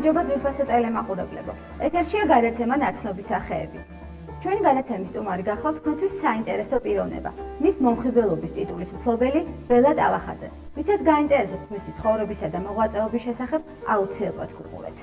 გამარჯობა ძვირფასო ტელემაყურებლებო. ეთერშია გადაცემა ნაცნობი სახეები. ჩვენი გადაცემის სტუმარი გახლავთ თქვენთვის საინტერესო პიროვნება. მის მომხიბლობის ტიტულის მფლობელი ბელა ტალახაძე. ვისაც გაინტერესებთ მისი ცხოვრებისა და მოღვაწეობის შესახებ, აუცილებლად გვიყურეთ.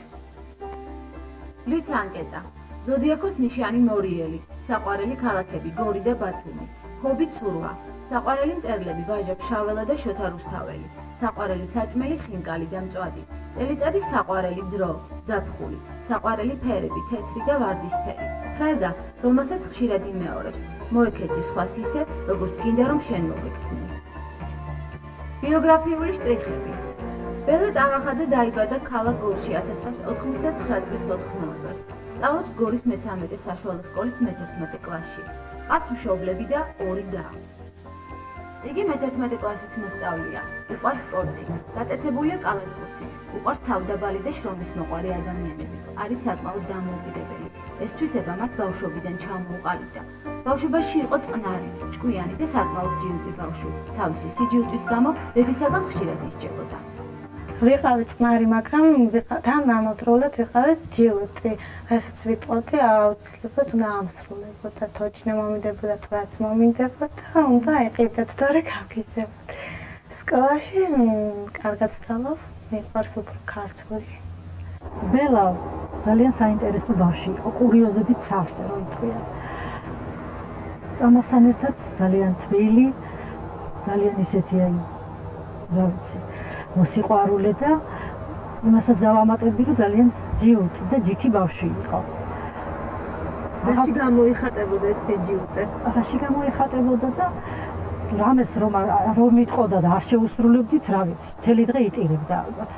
ბლიც ანკეტა. ზოდიაქოს ნიშანი მორიელი, საყვარელი ქალაქები გორი და ბათუმი, ჰობი ცურვა, საყვარელი მწერლები ვაჟა ფშაველა და შოთა რუსთაველი, საყვარელი საჭმელი ხინკალი და მწვადი, წელიწადის საყვარელი დრო, ზაფხული, საყვარელი ფერები, თეთრი და ვარდისფერი, ფრაზა, რომელსაც ხშირად იმეორებს, მოექეცი სხვას ისე, როგორც გინდა რომ შენ მოგექცნენ. ბიოგრაფიული შტრიხები. ბელა ტალახაძე დაიბადა ქალაქ გორში 1999 წლის 4 ნოემბერს. სწავლობს გორის მე-13 საშუალო სკოლის მე-11 კლასში. ჰყავს მშობლები და 2 და. იგი მე-11 კლასის მოსწავლეა, უყვარს სპორტი, გატაცებულია კალათბურთით, უყვარს თავდაბალი და შრომისმოყვარე ადამიანები, არის საკმაოდ დამოუკიდებელი. ეს თვისება მას ბავშვობიდან ჩამოუყალიბდა. ბავშვობაში იყო წყნარი, ჭკვიანი და საკმაოდ ჯიუტი ბავშვი. თავისი სიჯუტის გამო დედისაგან ხშირად ისჯებოდა. ვიყავი წყნარი, მაგრამ თან ამავდროულად ვიყავი ჯიუტი. რასაც ვიტყოდი, აუცილებლად უნდა ამსრულებოდა, თოჯინე მომიდებოდა, თუ რაც მომიდებოდა, უნდა იყიდეთ და რა გავგიჟებოდ. სკოლაში კარგად ვსწავლობ, მიყვარს უფრო ქართული. ბელა ძალიან საინტერესო ბავშვი იყო, კურიოზებით სავსე რო იტყვია. ამასთან ერთად ძალიან თბილი, ძალიან ისეთი რა ვიცი, მოსიყვარულე და იმასაც დავამატებდი, რომ ძალიან ჯიუტი და ჯიქი ბავშვი იყო. რაში გამოიხატებოდა ეს სიჯუტე? რაში გამოიხატებოდა და რამეს რომ მიტყოდა და არ შეუსრულებდით, რა ვიცი, მთელი დღე იტირებდა ალბათ.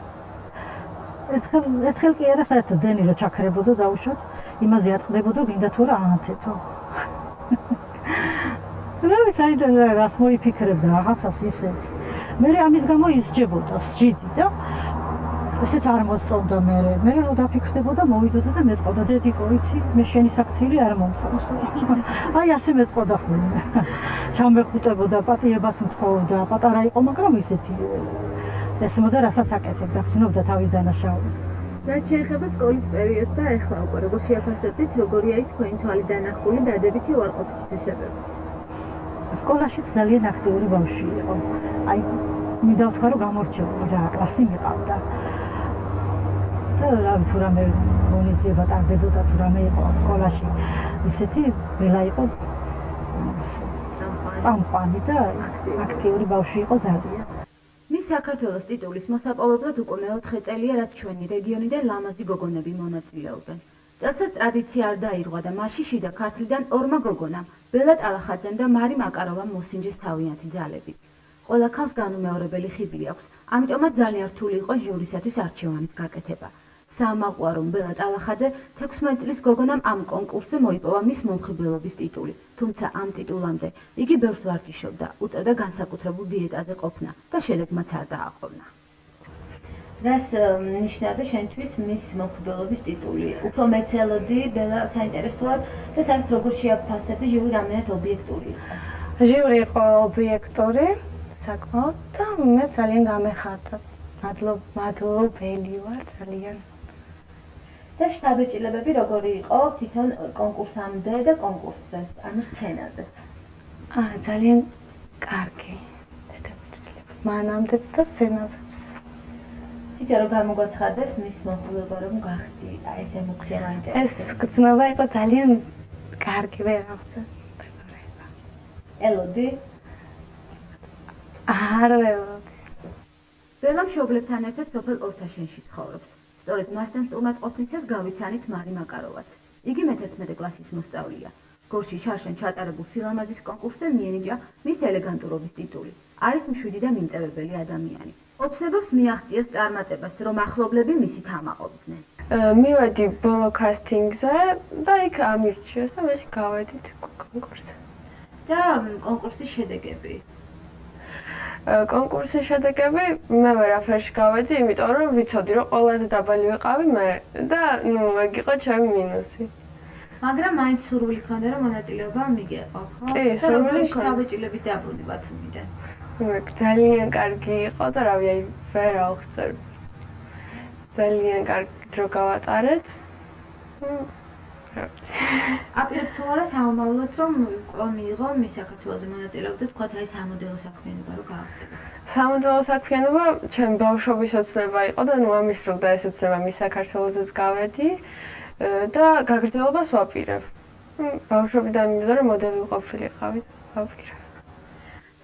ერთხელ კი არა საერთოდ დენი რო ჩაქრებოდა დაუშვათ, იმაზე ატყდებოდა, გინდა თუ რა აანთეთო. რა საერთოდ რას მოიფიქრებდა რაღაცას ისეც. მე ამის გამო ისჯებოდა, სჯიდი და ესეც არ მოსწონდა მე. მე რო დაფიქრდებოდა, მოვიდოდა და მეტყოდა, დედიკო, იცი, მე შენი საქციელი არ მომწონს. აი ასე მეტყოდა ხოლმე. ჩამეხუტებოდა, პატიებას მთხოვდა, პატარა იყო, მაგრამ ისეთი ესმოდა, რასაც აკეთებდა, გრძნობდა თავის დანაშაულს. და შეეხება სკოლის პერიოდს და ახლა უკვე როგორ შეაფასებდით, როგორია ის თქვენი თვალი დანახული დადებითი უარყოფითი თვისებებით? სკოლაშიც ძალიან აქტიური ბავშვი იყო. აი, მინდა ვთქვა, რომ გამორჩეული რა კლასი მიყავდა. და რავი, თუ რამე მონიზება ტარდებოდა, თუ რამე იყო სკოლაში, ისეთი ბელა იყო წამყვანი და აქტიური ბავშვი იყო ძალიან. მის საქართველოს ტიტულის მოსაპოვებლად უკვე მე-4 წელია, რაც ჩვენი რეგიონი და ლამაზი გოგონები მონაწილეობენ. წელსაც ტრადიცია არ დაირღვა და მასში შიდა ქართლიდან 2 გოგონამ, ბელა ტალახაძემ და მარი მაკაროვამ მოსინჯეს თავიანთი ძალები. ყველა ქალს განუმეორებელი ხიბლი აქვს, ამიტომაც ძალიან რთული იყო ჟიურისათვის არჩევანის გაკეთება. საამაყუარომ ბელა ტალახაძე 16 წლის გოგონამ ამ კონკურსზე მოიპოვა მის მომხიბლობის ტიტული, თუმცა ამ ტიტულამდე იგი ბევრს ვარჯიშობდა, უწევდა განსაკუთრებულ დიეტაზე ყოფნა და შედეგმაც არ დააყოვნა. რას ნიშნავდა შენთვის მის მომხიბლობის ტიტული? უფრო მეცელოდი, ბელა საინტერესოა და საერთოდ როგორ შეაფასებდი, ჟიური რამდენად ობიექტური იყო? ჟიური იყო ობიექტური, საკმაოდ და მე ძალიან გამეხარდა. მადლობელი ვარ ძალიან. და შთაბეჭდილებები როგორი იყო თვითონ კონკურსამდე და კონკურსზე, ანუ სცენაზეც? ძალიან კარგი შთაბეჭდილებები. მანამდეც და სცენაზეც. თვითონ რომ გამოგვაცხადეს მის მომხიბლობა რომ გახდი, აი ეს ემოცია მაინტერესებს. ეს გრძნობა იყო ძალიან კარგი, ვერ აღწევს. ელოდი? არ ველოდი. ბელა მშობლებთან ერთად სოფელ ორთაშენში ცხოვრობს. სწორედ მასთან სტუმრად ყოფნისას გავიცანით მარი მაკაროვაც. იგი მე-11 კლასის მოსწავლეა. გორში შარშან ჩატარებულ სილამაზის კონკურსზე მიენიჭა მის ელეგანტურობის ტიტული. არის მშვიდი და მიმტევებელი ადამიანი. ოცნებობს მიაღწიოს წარმატებას, რომ ახლობლები მისით ამაყობდნენ. მივედი ბოლო კასტინგზე და იქ ამირჩიეს და მე გავედით კონკურსზე. და კონკურსის შედეგები? კონკურსის შედეგები მე ვერაფერში გავედი, იმიტომ რომ ვიცოდი, რომ ყველაზე დაბალი ვიყავი მე და ეგ იყო ჩემი მინუსი. მაგრამ მაინც სურვილი ქონდა რომ მონაწილეობა მიგეყო, ხო? კი, სურვილი შთაბეჭდილებით დაბრუნდი ბათუმიდან. ძალიან კარგი იყო და რავი, აი ვერ ავხსენ. ძალიან კარგი დრო გავატარეთ. აპირებ თუ არა საომავლოდ რომ მიიღო მის საქართველოზე მონაწილეობდა თქვათ აი სამოდელო საქმიანობა რომ გააგრძელო. სამოდელო საქმიანობა ჩემ ბავშვობის ოცნება იყო და ნუ ამის რო და ეს ოცნება მის საქართველოზეც გავედი და გაგრძელებას ვაპირებ. ბავშვობიდან მინდოდა რომ მოდელი ვიყოფილიყავი და ვაპირებ.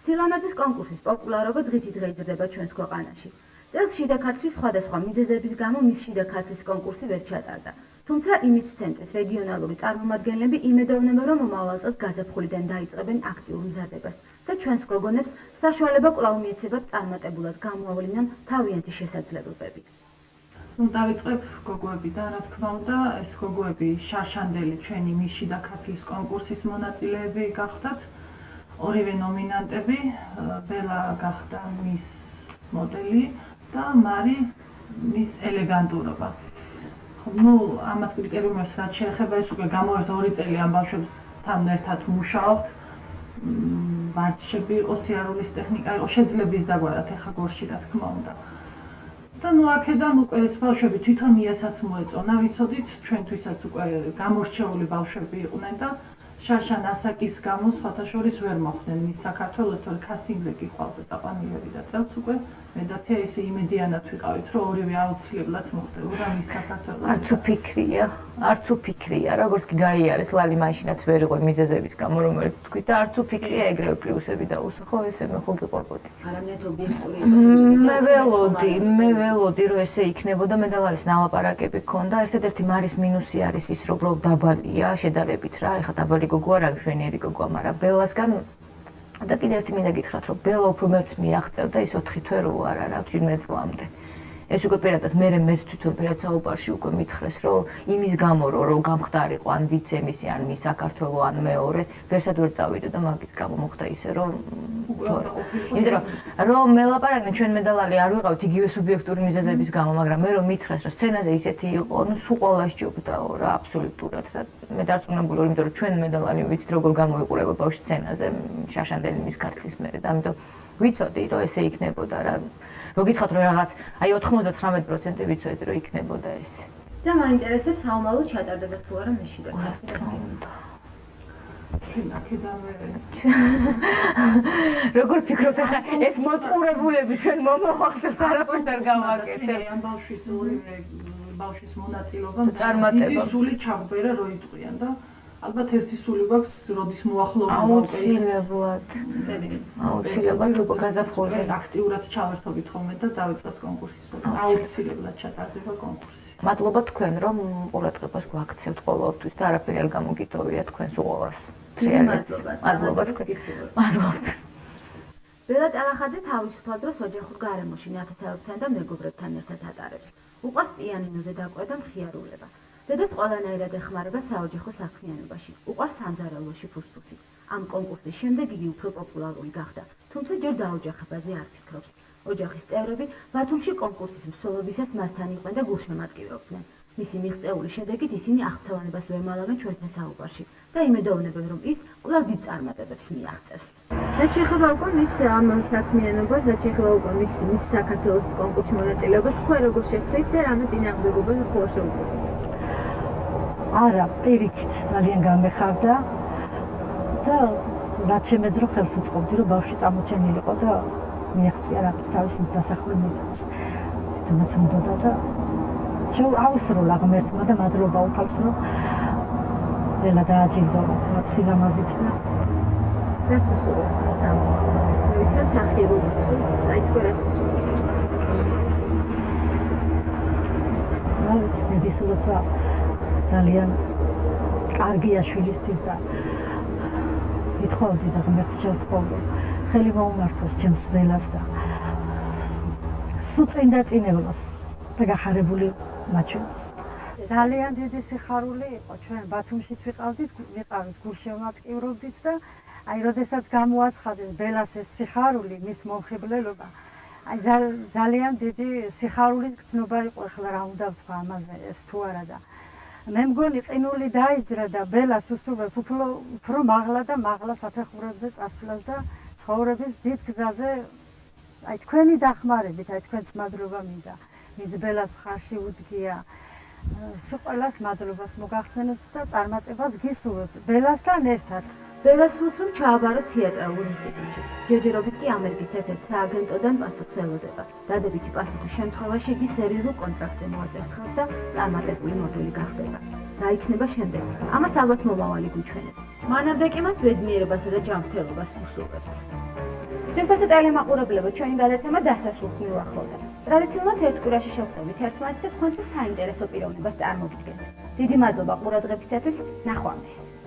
სილამაზის კონკურსის პოპულარობა დღითიდღე იზრდება ჩვენს ქვეყანაში. წელს შიდა ქართლის სხვადასხვა მიზეზების გამო მის შიდა ქართლის კონკურსი ვერ ჩატარდა. თუმცა იმით ცენტრის რეგიონალური წარმომადგენლები იმედოვნებენ, რომ მომავალ წელს გაზაფხულიდან დაიწყებენ აქტიურ მზადებას და ჩვენს გოგონებს საშუალება კვლავ მიეცებათ წარმატებულად გამოავლინონ თავიანთი შესაძლებლობები. დავიწყებ გოგოებიდან, რა თქმა უნდა, ეს გოგოები შარშანდელი ჩვენი მის შიდა ქართლის კონკურსის მონაწილეები გახდათ. ორივე ნომინანტები, ბელა გახდა მის მოდელი და მარი მის ელეგანტურობა. ნუ ამათ კრიტერიუმებს რაც შეეხება, ეს უკვე გამოვერთა 2 წელი ამ ბავშვებთან ერთად მუშაობთ. ვარჯიშები იყო, სიარულის ტექნიკა იყო, შეძლების დაგვარად ეხა გორში, რა თქმა უნდა. და ნუ აქედან უკვე ეს ბავშვები თვითონ იასაც მოეწონა, ვიცოდით, ჩვენთვისაც უკვე გამორჩეული ბავშვები იყვნენ და შარშან ასაკის გამო სხვათა შორის ვერ მოხვდნენ მის საქართველოს, თორე კასტინგზე გიყავდა წაყვანილები და წელს უკვე მე და თეა ისე იმედიანად ვიყავით, რომ ორივე აუცილებლად მოხდებოდა მის საქართველოს. არც უფიქრია, როგორც კი გაიარეს ლალი მაშინაც ვერ იყო მიზეზების გამო, რომელიც თქვით და არც უფიქრია ეგრევე პლუსები დაუსვა, ხო ესე მე ხო გიყვებოდი. არამედ ობიექტური მე ველოდი რომ ესე იქნებოდა, მე და ლალის ნალაპარაკები გქონდა, ერთადერთი მარის მინუსი არის ის, რომ უბრალოდ დაბალია შედარებით რა, ეხა დაბალი გოგოა რა მშვენიერი გოგოა, მაგრამ ბელასგან და კიდევ ერთი მინდა გითხრათ, რომ ბელა უფრო მეც მიაღწევდა ის 4 თვე რო არა რა 17 წლამდე. ეს უკვე პირადად მე თვითონ პირად საუბარში უკვე მითხრეს, რომ იმის გამო რომ გამხდარიყო ან ვიცემისი ან მის საქართველო ან მეორე, ვერსად ვერ წავიდო და მაგის გამო მოხდა ისე, რომ იმიტომ რომ მელაპარაკდნენ ჩვენ მედალალი არ ვიყავით იგივე სუბიექტური მიზეზების გამო, მაგრამ მე რომ მითხრეს, რომ სცენაზე ისეთი იყო, ნუ სულ ყველა სჯობდაო რა, აბსოლუტურად და მე დარწმუნებული ვარ, იმიტომ რომ ჩვენ მედალანი ვიცით როგორ გამოიყურება ბავშვი სცენაზე შარშანდელი მის ქართლის მერე და ამიტომ ვიცოდი რომ ესე იქნებოდა რა. რო გითხრათ რომ რაღაც აი 99% ვიცოდი რომ იქნებოდა ეს. და მაინტერესებს საომავლოდ ჩატარდება თუ არა მის შიდა ქართლის აქედანვე როგორ ფიქრობთ ახლა ეს მოწყურებულები ჩვენ მომავალს არაფერს არ გავაკეთებ. ამ ბავშვის ორივე ბავშვის მონაწილეობა წარმატება. დიდი სული ჩაგვერა რო იტყვიან და ალბათ ერთი სული გვაქვს როდის მოახლოვდება აუცილებლად უკვე გაზაფხული აქტიურად ჩავერთობით ხოლმე და დავიწყებთ კონკურსის აუცილებლად ჩატარდება კონკურსი. მადლობა თქვენ რომ ყურადღებას გვაქცევთ ყოველთვის და არაფერი არ გამოგიტოვია თქვენს უყოლას. მადლობა თქვენ. მადლობთ. ბელა ტალახაძე თავისუფალ დროს ოჯახურ გარემოში ნათესავებთან და მეგობრებთან ერთად ატარებს. უყვარს პიანინოზე დაკვრა და მხიარულება. დედას ყველანაირად ეხმარება საოჯახო საქმიანობაში. უყვარს სამზარეულოში ფუსფუსი. ამ კონკურსის შემდეგ იგი უფრო პოპულარული გახდა, თუმცა ჯერ დაოჯახებაზე არ ფიქრობს. ოჯახის წევრები ბათუმში კონკურსის მსვლელობისას მასთან იყვნენ და გულშემატკივრობდნენ. მისი მიღწეული შედეგით ისინი აღფრთოვანებას ვერ მალავენ ჩვენთან საუბარში და იმედოვნებენ, რომ ის კვლავ დიდ წარმატებებს მიაღწევს. რაც შეეხება უკვე მის ამ საქმიანობას, რაც შეეხება უკვე მის საქართველოს კონკურსში მონაწილეობას, თქვენ როგორ შეხვდით და რამე წინააღმდეგობა ხო შეუდგებთ? არა, პირიქით ძალიან გამეხარდა და რაც შემეძრო ხელს უწყობდი, რომ ბავშვი წამოჩენილიყო და მიაღწია რაღაც თავის დასახული მიზანს. თვითონაც უნდოდა და აუსრულა ღმერთმა და მადლობა უფალს, რომ ველა დააჯილდოვათ სილამაზით და რას უსურვებთ სამყაროდ? მე ვიცი რომ სახირულს სულს, აი თქვენ რას უსურვებთ? რა ვიცი, დედის როცა ძალიან კარგია შვილისთვის და ვითხოვდი და ღმერთს შევთხოვდი ხელი მოუმართოს ჩემს ველას და სულ წინდა წინევლოს და გახარებული მაჩვენოს. ძალიან დიდი სიხარული იყო. ჩვენ ბათუმშიც ვიყავით გულშემატკივრობდით და აი როდესაც გამოაცხადეს ბელას ეს სიხარული, მის მომხიბლელობა, აი ძალიან დიდი სიხარულის გრძნობა იყო. ახლა რა უნდა ვთქვა ამაზე, ეს თუ არა და მე მგონი ყინული დაიძრა და ბელას უსურვებ უფრო მაღლა და მაღლა საფეხურებზე წასვლას და ცხოვრების დიდ გზაზე აი თქვენი დახმარებით, აი თქვენს მადლობა მინდა. ვინც ბელას მხარში უდგია. ყველას მადლობას მოგახსენებთ და წარმატებას გისურვებთ ბელასთან ერთად. ბელას სურს რომ ჩააბაროს თეატრალურ ინსტიტუტში. ჯერჯერობით კი ამერიკის ერთ-ერთ სააგენტოდან პასუხს ელოდება. დადებითი პასუხის შემთხვევაში იგი სერიოზულ კონტრაქტზე მოაწერს ხელს და წარმატებული მოდელი გახდება. რა იქნება შემდეგ? ამას ალბათ მომავალი გვიჩვენებს. მანამდე კი მას ბედნიერებასა და ჯანმრთელობას ვუსურვებთ. ჯერ ტელემაყურებლებო, ჩვენი გადაცემა დასასრულს მივახავდა. ტრადიციულად ერთ კვირაში შევხვდებით ერთმანეთს და თქვენთვის საინტერესო პიროვნებას წარმოგიდგენთ. დიდი მადლობა ყურადღებისათვის, ნახვამდის.